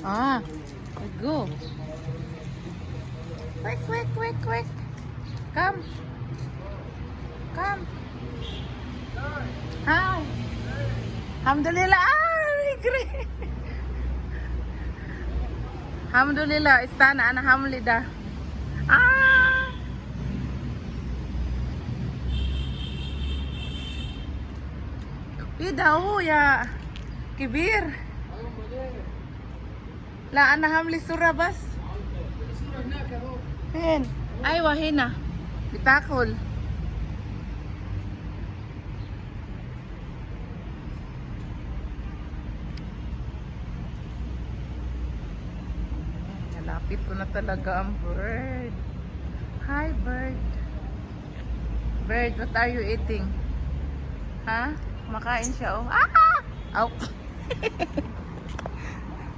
Ah, go. Quick, quick, quick, quick. Come. Come. Hi. Alhamdulillah. Ah, great. Alhamdulillah. Istana ana hamlida. Ah. إيه ده هو يا كبير. لا أنا هعمل صورة بس. فين؟ أيوة هنا بتاكل. Nalapit ko na talaga ang bird. Hi bird. Bird, what are you eating? Ha? Makain siya oh. Ah! Ow!